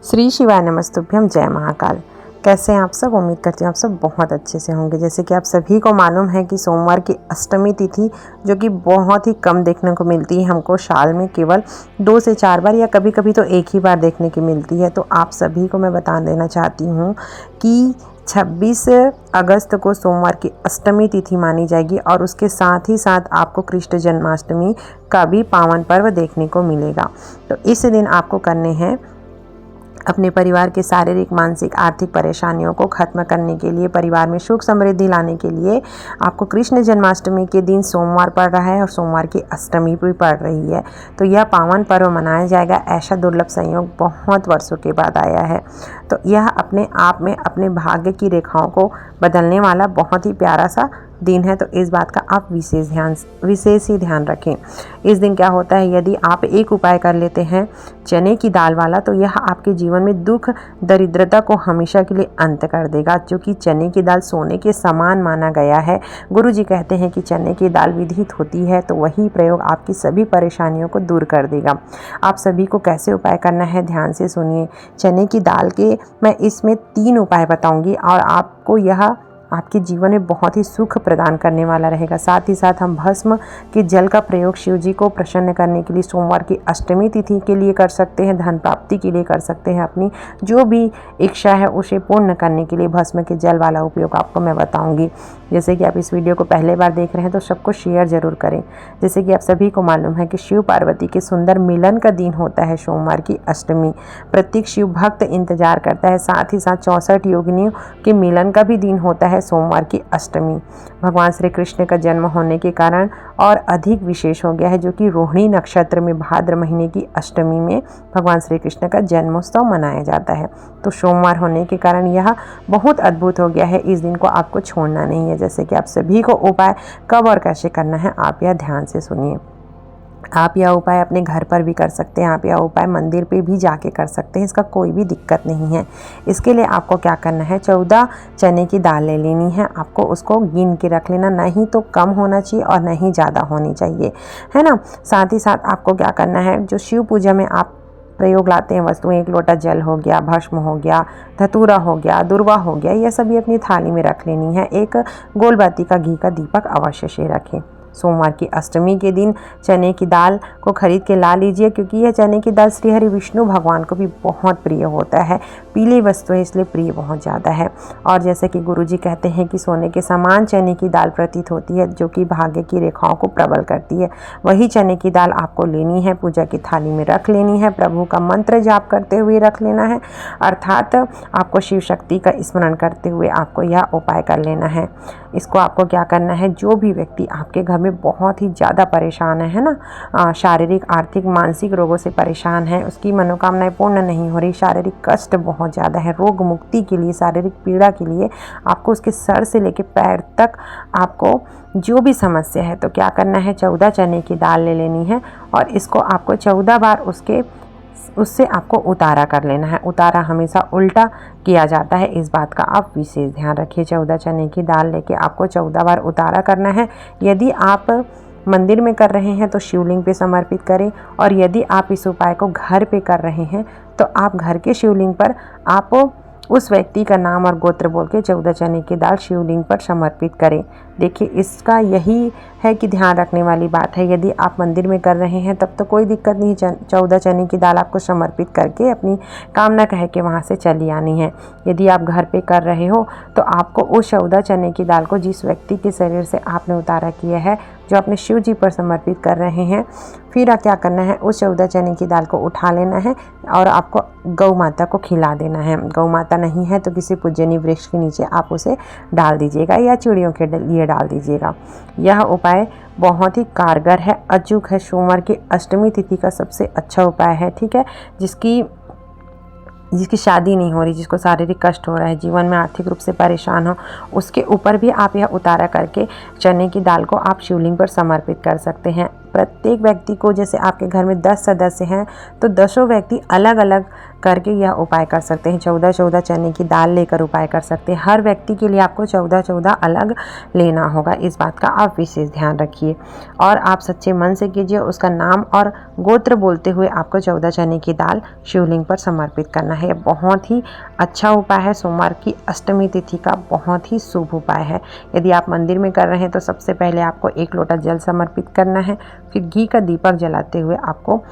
श्री शिवाय नमस्तुभ्यम, जय महाकाल। कैसे हैं आप सब? उम्मीद करती हूँ आप सब बहुत अच्छे से होंगे। जैसे कि आप सभी को मालूम है कि सोमवार की अष्टमी तिथि जो कि बहुत ही कम देखने को मिलती है, हमको साल में केवल 2 से 4 बार या कभी कभी तो एक ही बार देखने की मिलती है। तो आप सभी को मैं बता देना चाहती हूँ कि 26 अगस्त को सोमवार की अष्टमी तिथि मानी जाएगी और उसके साथ ही साथ आपको कृष्ण जन्माष्टमी का भी पावन पर्व देखने को मिलेगा। तो इस दिन आपको करने हैं अपने परिवार के शारीरिक, मानसिक, आर्थिक परेशानियों को खत्म करने के लिए, परिवार में सुख समृद्धि लाने के लिए आपको कृष्ण जन्माष्टमी के दिन सोमवार पड़ रहा है और सोमवार की अष्टमी भी पड़ रही है। तो यह पावन पर्व मनाया जाएगा। ऐसा दुर्लभ संयोग बहुत वर्षों के बाद आया है। तो यह अपने आप में अपने भाग्य की रेखाओं को बदलने वाला बहुत ही प्यारा सा दिन है। तो इस बात का आप विशेष ही ध्यान रखें। इस दिन क्या होता है, यदि आप एक उपाय कर लेते हैं चने की दाल वाला, तो यह आपके जीवन में दुख दरिद्रता को हमेशा के लिए अंत कर देगा। क्योंकि चने की दाल सोने के समान माना गया है। गुरु जी कहते हैं कि चने की दाल विधित होती है तो वही प्रयोग आपकी सभी परेशानियों को दूर कर देगा। आप सभी को कैसे उपाय करना है ध्यान से सुनिए। चने की दाल के मैं इसमें 3 उपाय बताऊंगी और आपको यह आपके जीवन में बहुत ही सुख प्रदान करने वाला रहेगा। साथ ही साथ हम भस्म के जल का प्रयोग शिव जी को प्रसन्न करने के लिए सोमवार की अष्टमी तिथि के लिए कर सकते हैं, धन प्राप्ति के लिए कर सकते हैं, अपनी जो भी इच्छा है उसे पूर्ण करने के लिए भस्म के जल वाला उपयोग आपको मैं बताऊंगी। जैसे कि आप इस वीडियो को पहले बार देख रहे हैं तो सबको शेयर जरूर करें। जैसे कि आप सभी को मालूम है कि शिव पार्वती के सुंदर मिलन का दिन होता है सोमवार की अष्टमी। प्रत्येक शिव भक्त इंतजार करता है। साथ ही साथ 64 योगिनियों के मिलन का भी दिन होता है सोमवार की अष्टमी। भगवान श्री कृष्ण का जन्म होने के कारण और अधिक विशेष हो गया है, जो कि रोहिणी नक्षत्र में भाद्र महीने की अष्टमी में भगवान श्री कृष्ण का जन्मोत्सव मनाया जाता है। तो सोमवार होने के कारण यह बहुत अद्भुत हो गया है। इस दिन को आपको छोड़ना नहीं है। जैसे कि आप सभी को उपाय कब और कैसे करना है आप यह ध्यान से सुनिए। आप यह उपाय अपने घर पर भी कर सकते हैं। आप यह उपाय मंदिर पे भी जाके कर सकते हैं। इसका कोई भी दिक्कत नहीं है। इसके लिए आपको क्या करना है, 14 चने की दाल ले लेनी है। आपको उसको गिन के रख लेना, नहीं तो कम होना चाहिए और नहीं ज़्यादा होनी चाहिए, है ना। साथ ही साथ आपको क्या करना है, जो शिव पूजा में आप प्रयोग लाते हैं वस्तुएं, 1 लोटा जल हो गया, भस्म हो गया, धतूरा हो गया, दुर्वा हो गया, यह सभी अपनी थाली में रख लेनी है। एक गोलबाती का घी का दीपक अवश्य से रखें। सोमवार की अष्टमी के दिन चने की दाल को खरीद के ला लीजिए, क्योंकि यह चने की दाल श्री हरि विष्णु भगवान को भी बहुत प्रिय होता है। पीली वस्तुएं इसलिए प्रिय बहुत ज़्यादा है। और जैसे कि गुरुजी कहते हैं कि सोने के समान चने की दाल प्रतीत होती है, जो कि भाग्य की रेखाओं को प्रबल करती है। वही चने की दाल आपको लेनी है, पूजा की थाली में रख लेनी है, प्रभु का मंत्र जाप करते हुए रख लेना है। अर्थात आपको शिव शक्ति का स्मरण करते हुए आपको यह उपाय कर लेना है। इसको आपको क्या करना है, जो भी व्यक्ति आपके घर में बहुत ही ज़्यादा परेशान है ना, शारीरिक, आर्थिक, मानसिक रोगों से परेशान है, उसकी मनोकामनाएं पूर्ण नहीं हो रही, शारीरिक कष्ट बहुत ज़्यादा है, रोग मुक्ति के लिए, शारीरिक पीड़ा के लिए आपको उसके सर से लेकर पैर तक आपको जो भी समस्या है, तो क्या करना है, 14 चने की दाल ले लेनी है और इसको आपको 14 बार उससे आपको उतारा कर लेना है। उतारा हमेशा उल्टा किया जाता है, इस बात का आप विशेष ध्यान रखिए। 14 चने की दाल लेके आपको 14 बार उतारा करना है। यदि आप मंदिर में कर रहे हैं तो शिवलिंग पे समर्पित करें, और यदि आप इस उपाय को घर पे कर रहे हैं तो आप घर के शिवलिंग पर आप उस व्यक्ति का नाम और गोत्र बोल के 14 चने की दाल शिवलिंग पर समर्पित करें। देखिए, इसका यही है कि ध्यान रखने वाली बात है। यदि आप मंदिर में कर रहे हैं तब तो कोई दिक्कत नहीं, 14 चने की दाल आपको समर्पित करके अपनी कामना कह के वहाँ से चली आनी है। यदि आप घर पे कर रहे हो तो आपको उस 14 चने की दाल को जिस व्यक्ति के शरीर से आपने उतारा किया है, जो अपने शिव जी पर समर्पित कर रहे हैं, फिर क्या करना है, उस 14 चने की दाल को उठा लेना है और आपको गौ माता को खिला देना है। गौ माता नहीं है तो किसी पूजनीय वृक्ष के नीचे आप उसे डाल दीजिएगा या चिड़ियों के लिए डाल दीजिएगा। यह उपाय बहुत ही कारगर है, अचूक है। सोमवार की अष्टमी तिथि का सबसे अच्छा उपाय है, ठीक है। जिसकी शादी नहीं हो रही, जिसको शारीरिक कष्ट हो रहा है, जीवन में आर्थिक रूप से परेशान हो, उसके ऊपर भी आप यह उतारा करके चने की दाल को आप शिवलिंग पर समर्पित कर सकते हैं। प्रत्येक व्यक्ति को, जैसे आपके घर में 10 सदस्य हैं तो 10 व्यक्ति अलग अलग करके यह उपाय कर सकते हैं। 14-14 चने की दाल लेकर उपाय कर सकते हैं। हर व्यक्ति के लिए आपको 14-14 अलग लेना होगा, इस बात का आप विशेष ध्यान रखिए। और आप सच्चे मन से कीजिए। उसका नाम और गोत्र बोलते हुए आपको 14 चने की दाल शिवलिंग पर समर्पित करना है। बहुत ही अच्छा उपाय है। सोमवार की अष्टमी तिथि का बहुत ही शुभ उपाय है। यदि आप मंदिर में कर रहे हैं तो सबसे पहले आपको 1 लोटा जल समर्पित करना है। फिर घी का दीपक जलाते हुए आपको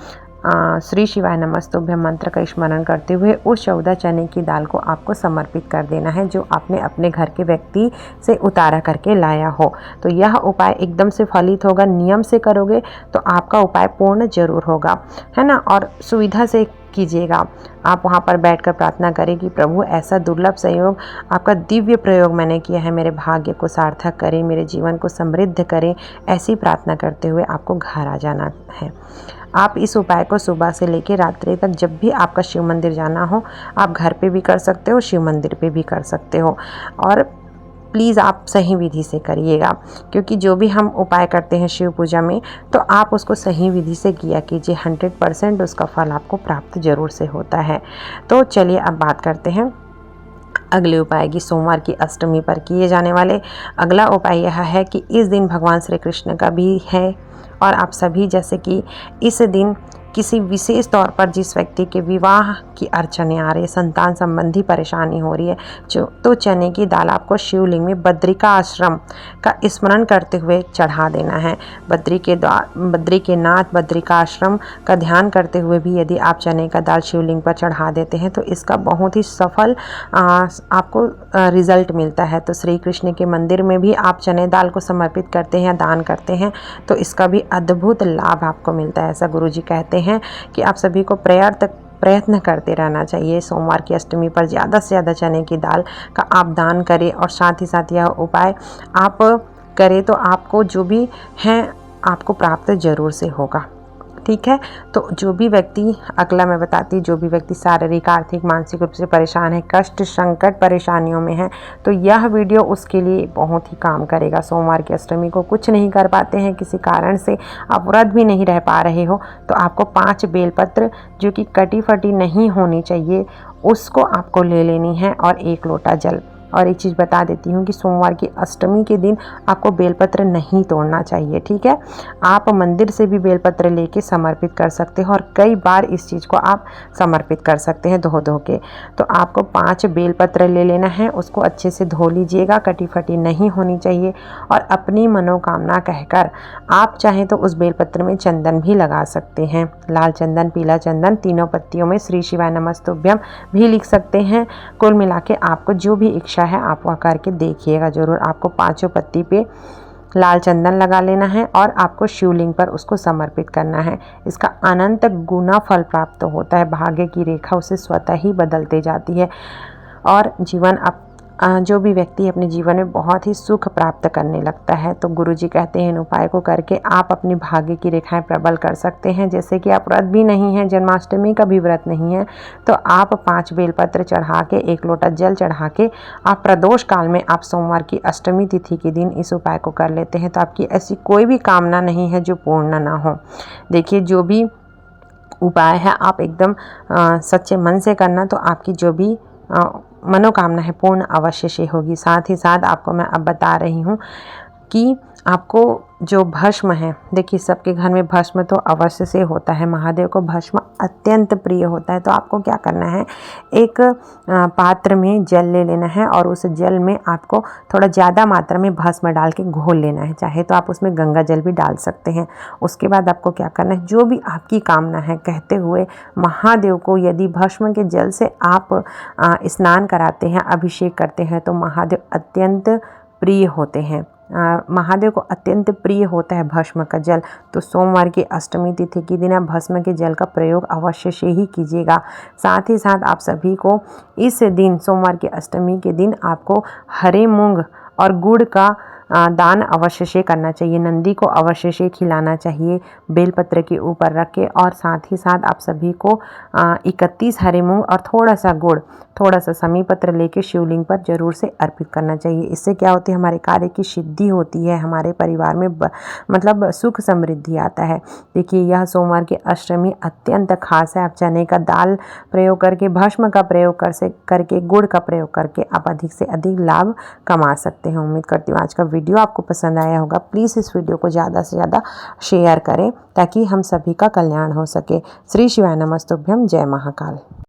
श्री शिवाय नमस्तुभ्यं मंत्र का स्मरण करते हुए उस 14 चने की दाल को आपको समर्पित कर देना है, जो आपने अपने घर के व्यक्ति से उतारा करके लाया हो। तो यह उपाय एकदम से फलित होगा। नियम से करोगे तो आपका उपाय पूर्ण जरूर होगा, है ना। और सुविधा से कीजिएगा। आप वहाँ पर बैठकर प्रार्थना करें कि प्रभु ऐसा दुर्लभ संयोग, आपका दिव्य प्रयोग मैंने किया है, मेरे भाग्य को सार्थक करें, मेरे जीवन को समृद्ध करें। ऐसी प्रार्थना करते हुए आपको घर आ जाना है। आप इस उपाय को सुबह से लेकर रात्रि तक जब भी आपका शिव मंदिर जाना हो, आप घर पे भी कर सकते हो, शिव मंदिर पे भी कर सकते हो। और प्लीज़ आप सही विधि से करिएगा, क्योंकि जो भी हम उपाय करते हैं शिव पूजा में, तो आप उसको सही विधि से किया कीजिए। 100% उसका फल आपको प्राप्त जरूर से होता है। तो चलिए अब बात करते हैं अगले उपाय की। सोमवार की अष्टमी पर किए जाने वाले अगला उपाय यह है कि इस दिन भगवान श्री कृष्ण का भी है, और आप सभी जैसे कि इस दिन किसी विशेष तौर पर जिस व्यक्ति के विवाह की अड़चने आ रही है, संतान संबंधी परेशानी हो रही है, तो चने की दाल आपको शिवलिंग में बद्रिका आश्रम का स्मरण करते हुए चढ़ा देना है। बद्री के नाथ बद्रिका आश्रम का ध्यान करते हुए भी यदि आप चने का दाल शिवलिंग पर चढ़ा देते हैं तो इसका बहुत ही सफल आपको रिजल्ट मिलता है। तो श्री कृष्ण के मंदिर में भी आप चने दाल को समर्पित करते हैं, दान करते हैं, तो इसका भी अद्भुत लाभ आपको मिलता है। ऐसा गुरुजी कहते हैं कि आप सभी को प्रयत्न करते रहना चाहिए। सोमवार की अष्टमी पर ज़्यादा से ज़्यादा चने की दाल का आप दान करें, और साथ ही साथ यह उपाय आप करें तो आपको जो भी हैं आपको प्राप्त जरूर से होगा। ठीक है। तो जो भी व्यक्ति, अगला मैं बताती, जो भी व्यक्ति शारीरिक, आर्थिक, मानसिक रूप से परेशान है, कष्ट, संकट, परेशानियों में है, तो यह वीडियो उसके लिए बहुत ही काम करेगा। सोमवार की अष्टमी को कुछ नहीं कर पाते हैं, किसी कारण से आप व्रत भी नहीं रह पा रहे हो, तो आपको 5 बेलपत्र जो कि कटी फटी नहीं होनी चाहिए, उसको आपको ले लेनी है, और 1 लोटा जल। और एक चीज़ बता देती हूँ कि सोमवार की अष्टमी के दिन आपको बेलपत्र नहीं तोड़ना चाहिए। ठीक है। आप मंदिर से भी बेलपत्र लेके समर्पित कर सकते हो, और कई बार इस चीज़ को आप समर्पित कर सकते हैं धो के। तो आपको 5 बेलपत्र ले लेना है, उसको अच्छे से धो लीजिएगा, कटी फटी नहीं होनी चाहिए। और अपनी मनोकामना कहकर आप चाहें तो उस बेलपत्र में चंदन भी लगा सकते हैं। लाल चंदन, पीला चंदन, तीनों पत्तियों में श्री शिवाय नमस्तुभ्यं भी लिख सकते हैं। कुल मिला के आपको जो भी इच्छा है आप वह करके देखिएगा जरूर। आपको 5 पत्ती पे लाल चंदन लगा लेना है, और आपको शिवलिंग पर उसको समर्पित करना है। इसका अनंत गुना फल प्राप्त होता है। भाग्य की रेखा उसे स्वतः ही बदलते जाती है, और जीवन जो भी व्यक्ति अपने जीवन में बहुत ही सुख प्राप्त करने लगता है। तो गुरुजी कहते हैं इन उपाय को करके आप अपनी भाग्य की रेखाएं प्रबल कर सकते हैं। जैसे कि आप व्रत भी नहीं है, जन्माष्टमी का भी व्रत नहीं है, तो आप 5 बेलपत्र चढ़ा के, 1 लोटा जल चढ़ा के, आप प्रदोष काल में आप सोमवार की अष्टमी तिथि के दिन इस उपाय को कर लेते हैं, तो आपकी ऐसी कोई भी कामना नहीं है जो पूर्ण ना हो। देखिए, जो भी उपाय है आप एकदम सच्चे मन से करना, तो आपकी जो भी मनोकामना है पूर्ण अवश्य से होगी। साथ ही साथ आपको मैं अब बता रही हूँ कि आपको जो भस्म है, देखिए सबके घर में भस्म तो अवश्य से होता है। महादेव को भस्म अत्यंत प्रिय होता है। तो आपको क्या करना है, एक पात्र में जल ले लेना है, और उस जल में आपको थोड़ा ज़्यादा मात्रा में भस्म डाल के घोल लेना है। चाहे तो आप उसमें गंगा जल भी डाल सकते हैं। उसके बाद आपको क्या करना है, जो भी आपकी कामना है कहते हुए महादेव को, यदि भस्म के जल से आप स्नान कराते हैं, अभिषेक करते हैं, तो महादेव अत्यंत प्रिय होते हैं। महादेव को अत्यंत प्रिय होता है भस्म का जल। तो सोमवार की अष्टमी तिथि के दिन आप भस्म के जल का प्रयोग अवश्य से ही कीजिएगा। साथ ही साथ आप सभी को इस दिन, सोमवार की अष्टमी के दिन, आपको हरे मूंग और गुड़ का दान अवश्य से करना चाहिए, नंदी को अवश्य से खिलाना चाहिए बेलपत्र के ऊपर रख के। और साथ ही साथ आप सभी को 31 हरे मूंग और थोड़ा सा गुड़, थोड़ा सा समी पत्र लेके शिवलिंग पर जरूर से अर्पित करना चाहिए। इससे क्या होती है, हमारे कार्य की सिद्धि होती है, हमारे परिवार में मतलब सुख समृद्धि आता है। देखिए यह सोमवार की अष्टमी अत्यंत खास है। आप चने का दाल प्रयोग करके, भस्म का प्रयोग करके, गुड़ का प्रयोग करके आप अधिक से अधिक लाभ कमा सकते हैं। उम्मीद करती हूँ आज का वीडियो आपको पसंद आया होगा। प्लीज़ इस वीडियो को ज़्यादा से ज़्यादा शेयर करें ताकि हम सभी का कल्याण हो सके। श्री शिवाय नमस्तुभ्यम। जय महाकाल।